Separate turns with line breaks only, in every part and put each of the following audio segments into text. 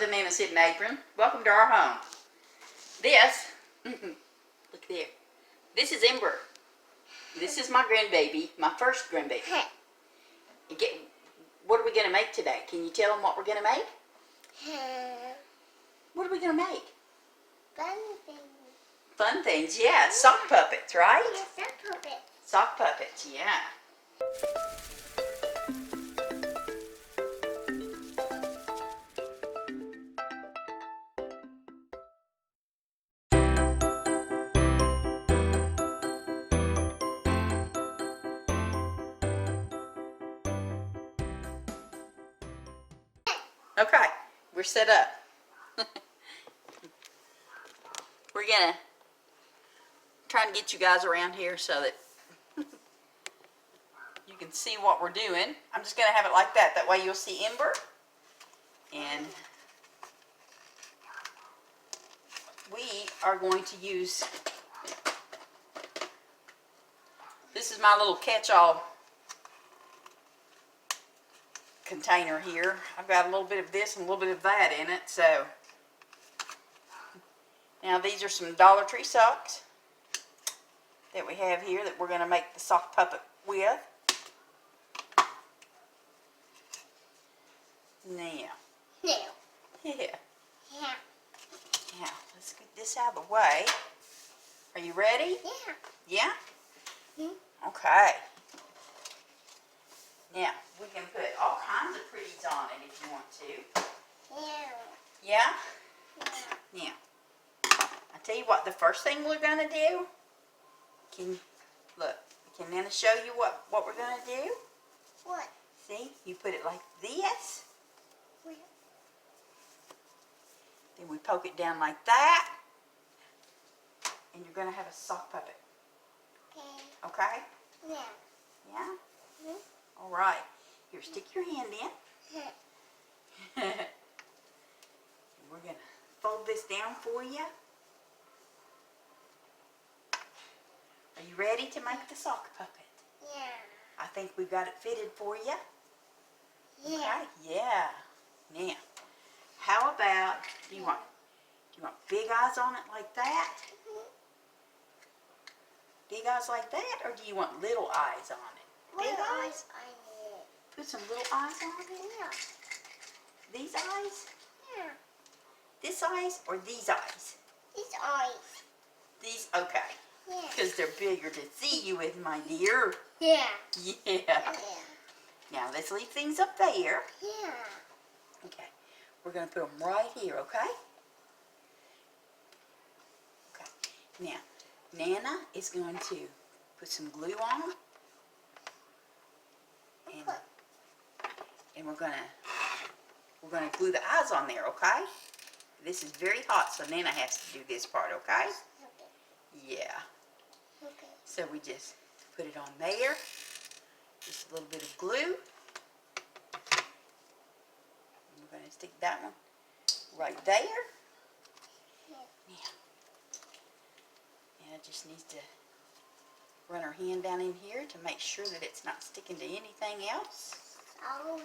Welcome to Nana's Hidden Apron. Welcome to our home. This, look there. This is Ember. This is my grandbaby, my first grandbaby. What are we going to make today? Can you tell them what we're going to make? What are we going to make?
Fun things.
Fun things, yeah. Sock puppets, right?
Yeah, sock puppets.
Sock puppets, yeah. Okay, we're set up. We're gonna try and get you guys around here so that you can see what we're doing. I'm just gonna have it like that. That way you'll see Ember. And we are going to use, this is my little catch-all container here. I've got a little bit of this and a little bit of that in it. So now these are some Dollar Tree socks that we have here that we're going to make the sock puppet with. Now. Yeah. Now, let's get this out of the way. Are you ready?
Yeah.
Yeah? Okay. Now, we can put all kinds of pretties on it if you want to. Yeah? Now, I'll tell you what, the first thing we're going to do, can Nana show you what we're going to do?
What?
See, you put it like this.
Where?
Then we poke it down like that. And you're going to have a sock puppet.
Okay.
Okay?
Yeah.
Yeah?
Mm-hmm.
All right. Here, stick your hand in. We're going to fold this down for you. Are you ready to make the sock puppet?
Yeah.
I think we've got it fitted for you.
Yeah.
Okay? Yeah. Now, how about, do you want big eyes on it like that? Big eyes like that, or do you want little eyes on it? Big eyes? Put some little eyes on it?
Yeah.
These eyes?
Yeah.
This eyes or these eyes?
These eyes.
These, okay.
Yeah.
Because they're bigger to see you with, my dear.
Yeah.
Yeah.
Yeah.
Now, let's leave things up there.
Yeah.
Okay. We're going to put them right here, okay? Okay. Now, Nana is going to put some glue on them. And we're gonna glue the eyes on there, okay? This is very hot, so Nana has to do this part, okay?
Okay.
Yeah.
Okay.
So we just put it on there. Just a little bit of glue. And we're gonna stick that one right there.
Yeah.
Nana just needs to run her hand down in here to make sure that it's not sticking to anything else.
Oh.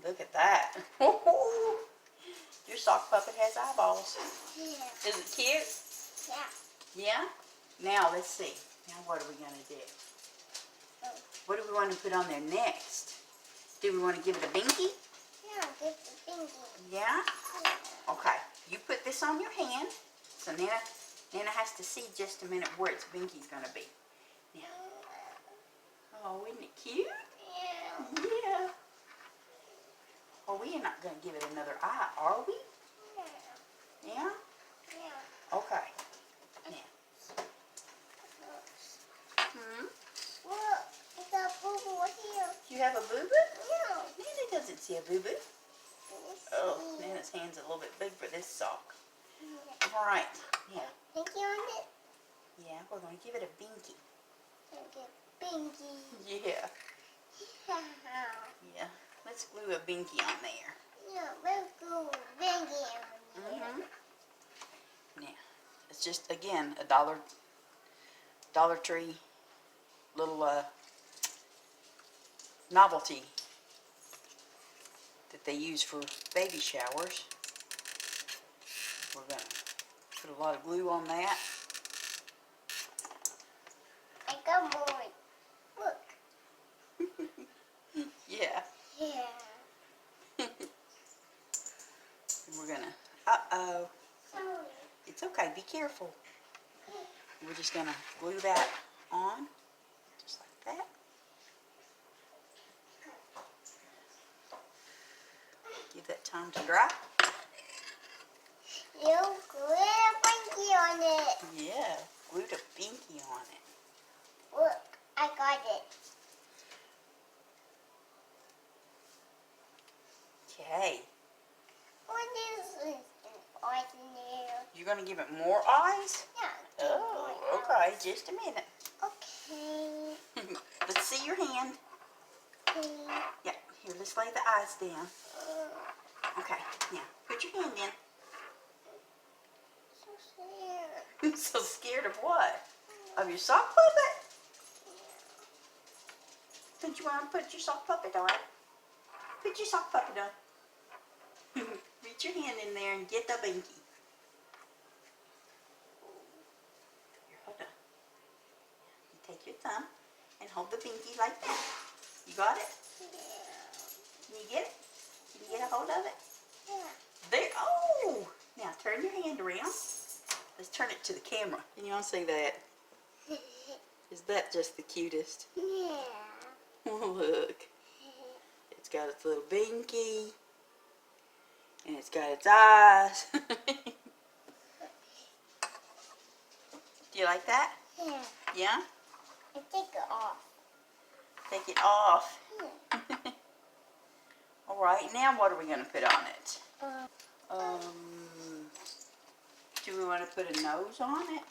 Look at that. Your sock puppet has eyeballs.
Yeah.
Is it cute?
Yeah.
Yeah? Now, let's see. Now, what are we going to do?
Oh.
What do we want to put on there next? Do we want to give it a binky?
Yeah, give the binky.
Yeah?
Yeah.
Okay. You put this on your hand. So, Nana has to see just a minute where its binky's going to be. Now. Oh, isn't it cute?
Yeah.
Yeah. Oh, we are not going to give it another eye, are we?
Yeah.
Yeah?
Yeah.
Okay. Now.
Look, it's a boo-boo here.
You have a boo-boo?
Yeah.
Nana doesn't see a boo-boo. Oh, Nana's hand's a little bit big for this sock.
Yeah.
All right. Yeah.
Binky on it?
Yeah, we're going to give it a binky.
Binky.
Yeah. Yeah. Let's glue a binky on there.
Yeah, let's go binky on there.
Now, it's just, again, a Dollar Tree little novelty that they use for baby showers. We're going to put a lot of glue on that.
I got more. Look.
Yeah.
Yeah.
And we're going to, uh-oh.
Sorry.
It's okay, be careful. We're just going to glue that on, just like that. Give that time to dry.
You glue a binky on it.
Yeah, glued a binky on it.
Look, I got it.
Okay.
What is this? Eyes in there.
You're going to give it more eyes?
Yeah.
Oh, okay, just a minute.
Okay.
Let's see your hand.
Okay.
Yeah, here, let's lay the eyes down. Okay, now, put your hand in.
So scared.
I'm so scared of what? Of your sock puppet? Don't you want to put your sock puppet on? Put your sock puppet on. Reach your hand in there and get the binky. Here, hold on. You take your thumb and hold the binky like that. You got it? Can you get it? Can you get a hold of it?
Yeah.
There. Oh! Now turn your hand around. Let's turn it to the camera. Can you all see that? Is that just the cutest?
Yeah.
Oh, look. It's got its little binky. And it's got its eyes. Do you like that?
Yeah.
Yeah?
I take it off.
Take it off.
Yeah.
Alright, now what are we going to put on it?
Um,
Do we want to put a nose on it?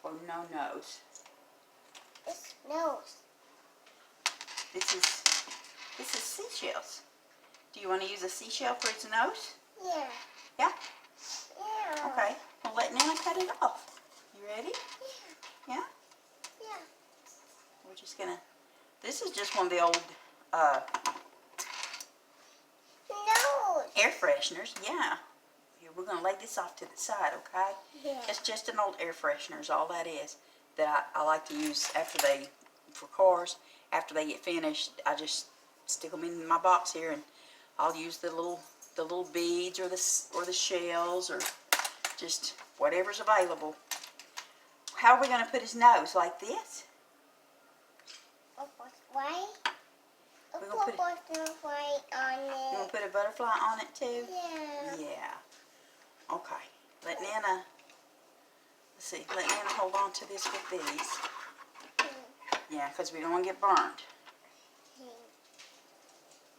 Or no nose?
it smells.
This is seashells. Do you want to use a seashell for its nose?
Yeah.
Yeah?
Yeah.
Okay. Well, let Nana cut it off. You ready? Yeah?
Yeah.
We're just going to... This is just one of the old
No.
air fresheners. Yeah. Here, we're going to lay this off to the side, okay?
Yeah.
It's just an old air freshener is all that is. That I like to use for cars. After they get finished, I just stick them in my box here, and I'll use the little beads or the shells or just whatever's available. How are we going to put his nose? Like this?
White?
We're gonna put
white on
You want
it.
to put a butterfly on it too?
Yeah.
Yeah. Okay. Let Nana. Let's see. Let Nana hold on to this with these. Yeah, because we don't want to get burned.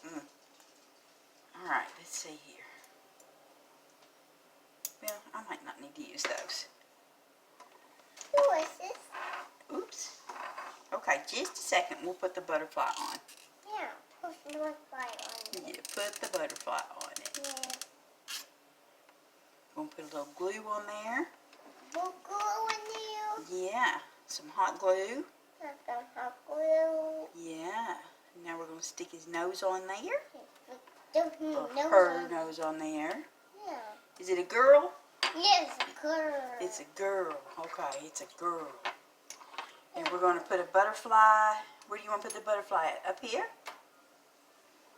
All right, let's see here. Well, I might not need to use those.
Who is this?
Oops. Okay, just a second. We'll put the butterfly on.
Yeah. Put the butterfly on it.
Yeah, put the butterfly on it.
Yeah.
We're going to put a little glue on there.
We'll glue in there.
Yeah, some hot glue.
Got some hot glue.
Yeah. Now we're going to stick his nose on there.
Or
Or her nose on there.
Yeah.
Is it a girl?
Yes, a girl.
It's a girl. Okay, it's a girl. And we're going to put a butterfly. Where do you want to put the butterfly at? Up here?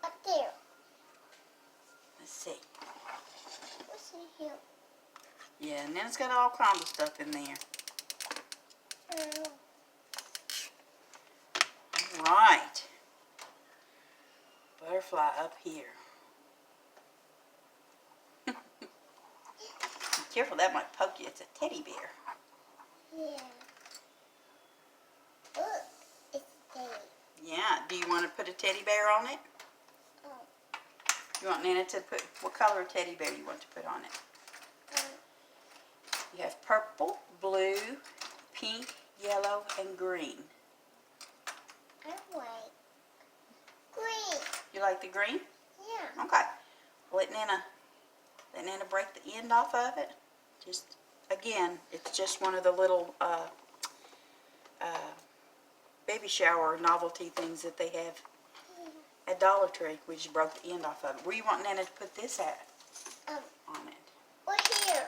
Up there.
Let's see.
What's in here?
Yeah, and then it's got all kinds of stuff in there. Alright. Butterfly up here. Be careful, that might poke you. It's a teddy bear.
Yeah. Look, it's there.
Yeah, do you want to put a teddy bear on it?
Oh.
You want Nana to put, what color teddy bear you want to put on it? You have purple, blue, pink, yellow, and green.
I like green.
You like the green?
Yeah.
Okay. Let Nana break the end off of it. Just, again, it's just one of the little baby shower novelty things that they have at Dollar Tree. We just broke the end off of it. Where you want Nana to put this at? On it.
Right here.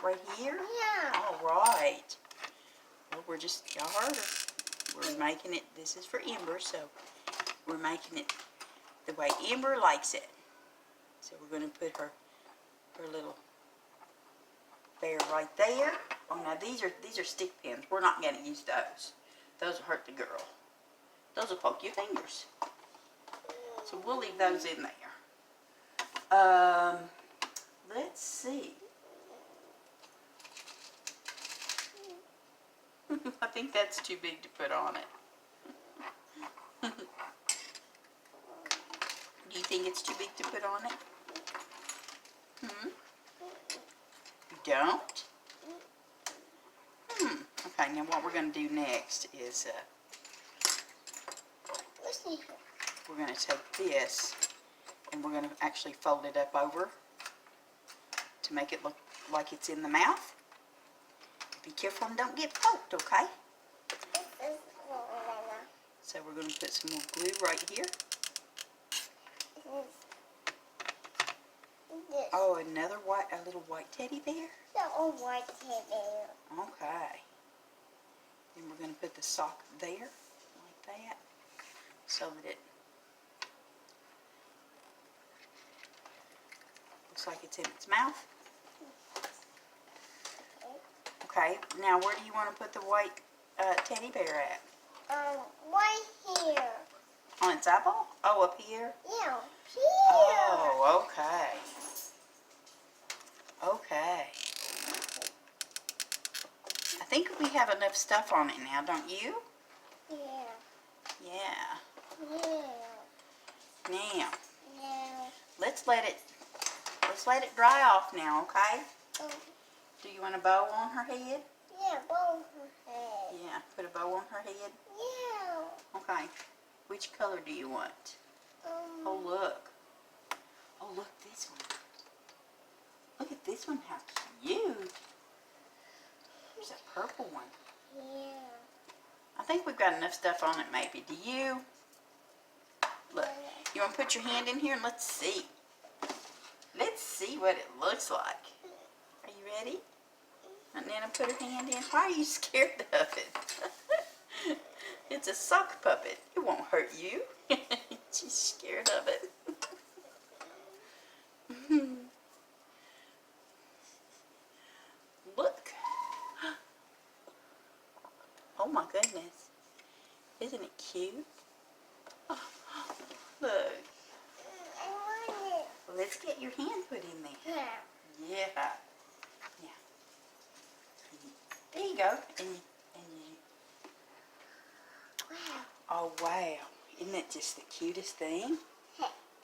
Right here?
Yeah.
All right. Well, we're just, y'all heard her. We're making it, this is for Ember, so we're making it the way Ember likes it. So we're going to put her little bear right there. Oh, now these are stick pins. We're not going to use those. Those will hurt the girl. Those will poke your fingers. So we'll leave those in there. Let's see. I think that's too big to put on it. Do you think it's too big to put on it? You don't? Okay, now what we're going to do next is we're going to take this and we're going to actually fold it up over to make it look like it's in the mouth. Be careful and don't get poked, okay? So we're going to put some more glue right here. Oh, another white, a little white teddy bear?
The white teddy bear.
Okay. Then we're going to put the sock there, like that, so that it looks like it's in its mouth. Okay, now where do you want to put the white teddy bear at?
Right here.
On its eyeball? Oh, up here?
Yeah, here.
Oh, okay. Okay. I think we have enough stuff on it now, don't you?
Yeah.
Yeah.
Yeah.
Now,
Yeah.
let's let it dry off now, okay?
Oh,
Do you want a bow on her head?
yeah, both her head.
Yeah, put a bow on her head.
Yeah.
Okay. Which color do you want? Oh, look. Oh, look, this one. Look at this one, how cute. There's a purple one.
Yeah.
I think we've got enough stuff on it, maybe. Do you? Look, you want to put your hand in here and let's see. Let's see what it looks like. Are you ready? And Nana put her hand in. Why are you scared of it? It's a sock puppet. It won't hurt you. She's scared of it. Look. Oh my goodness. Isn't it cute? Oh, look.
I want it.
Well, let's get your hand put in there.
Yeah.
Yeah. Yeah. There you go. And you.
Wow.
Oh wow. Isn't that just the cutest thing?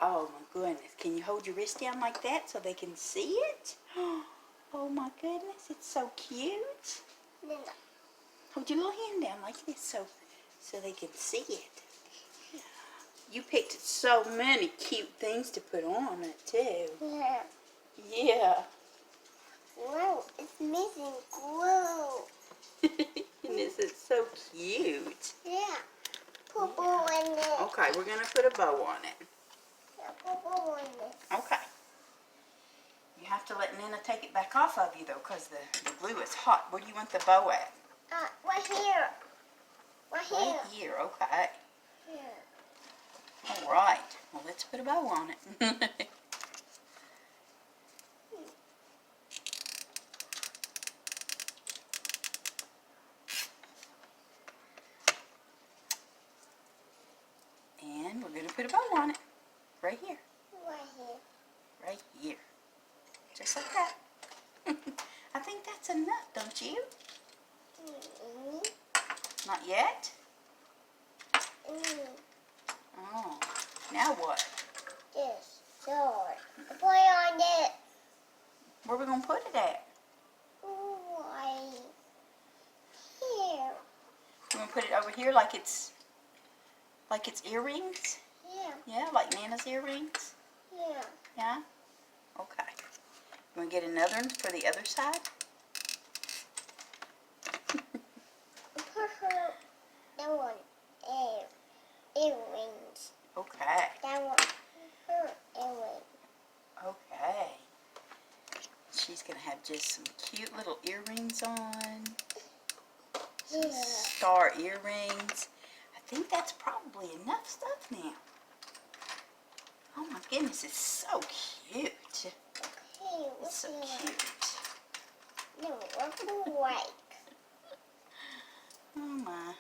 Oh my goodness. Can you hold your wrist down like that so they can see it? Oh my goodness. It's so cute.
Then
Hold your little hand down like this so they can see it. You picked so many cute things to put on it too.
yeah.
Yeah.
Wow, it's missing glue.
And this is so cute.
Yeah. Put glue in it.
Okay, we're going to put a bow on it.
Yeah, put glue in it.
Okay. You have to let Nana take it back off of you though, because the glue is hot. Where do you want the bow at?
Right here. Right here.
Right here, okay.
Yeah.
All right. Well, let's put a bow on it. And we're going to put a bow on it. Right here.
Right here.
Right here. Just like that. I think that's enough, don't you? Not yet? Oh. Now what?
This sword. Put on it.
Where are we going to put it at?
Right here.
You want to put it over here like it's earrings?
Yeah.
Yeah, like Nana's earrings?
Yeah.
Yeah? Okay. You want to get another one for the other side?
Put her that one earrings.
Okay.
That one her earrings.
Okay. she's going to have just some cute little earrings on.
Yeah.
Star earrings. I think that's probably enough stuff now. Oh my goodness, it's so cute.
Hey,
It's
what's
so
that?
cute.
No, what's the white?
Oh my.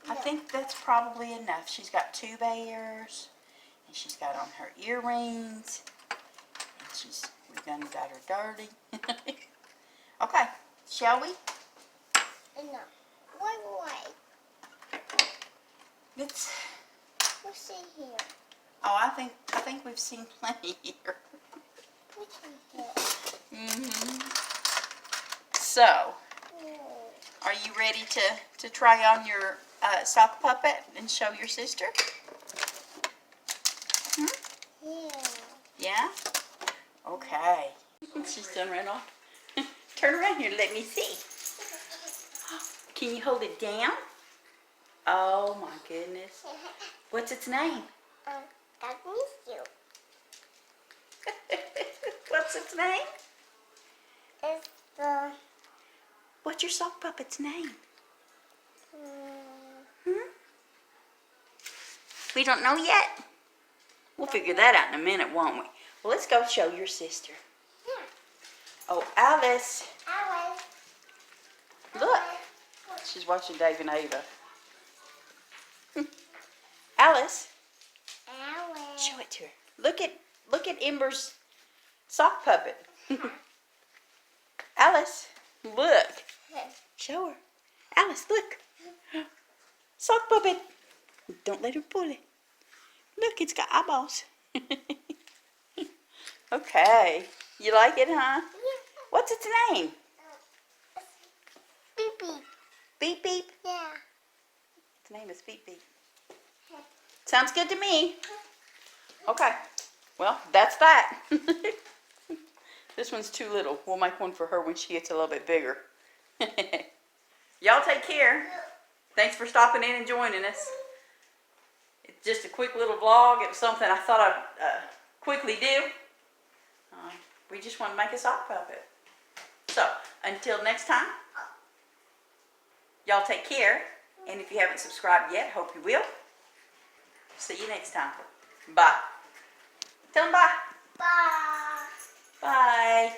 I think that's probably enough. She's got 2 bears, and she's got on her earrings, and we've done got her dirty. Okay, shall we?
No. White.
It's.
What's in here?
Oh, I think we've seen plenty here.
What's in here?
So,
Oh.
are you ready to try on your sock puppet and show your sister?
Yeah.
Yeah? Okay. She's done right off. Turn around here, let me see. Can you hold it down? Oh my goodness. What's its name?
I miss you.
What's its name?
It's the...
What's your sock puppet's name?
Hmm.
We don't know yet. We'll figure that out in a minute, won't we? Well, let's go show your sister.
Yeah.
Oh, Alice.
Alice.
Look. She's watching Dave and Ava. Alice.
Alice.
Show it to her. Look at Ember's sock puppet. Alice, look. Show her. Alice, look. Sock puppet. Don't let her pull it. Look, it's got eyeballs. Okay. You like it, huh?
Yeah.
What's its name?
Beep beep.
Beep Beep.
Yeah.
Its name is Beep Beep. Sounds good to me. Okay. Well, that's that. This one's too little. We'll make one for her when she gets a little bit bigger. Y'all take care. Thanks for stopping in and joining us. It's just a quick little vlog. It was something I thought I'd quickly do. We just want to make a sock puppet. So, until next time, y'all take care. And if you haven't subscribed yet, hope you will. See you next time. Bye. Tell them bye.
Bye.
Bye.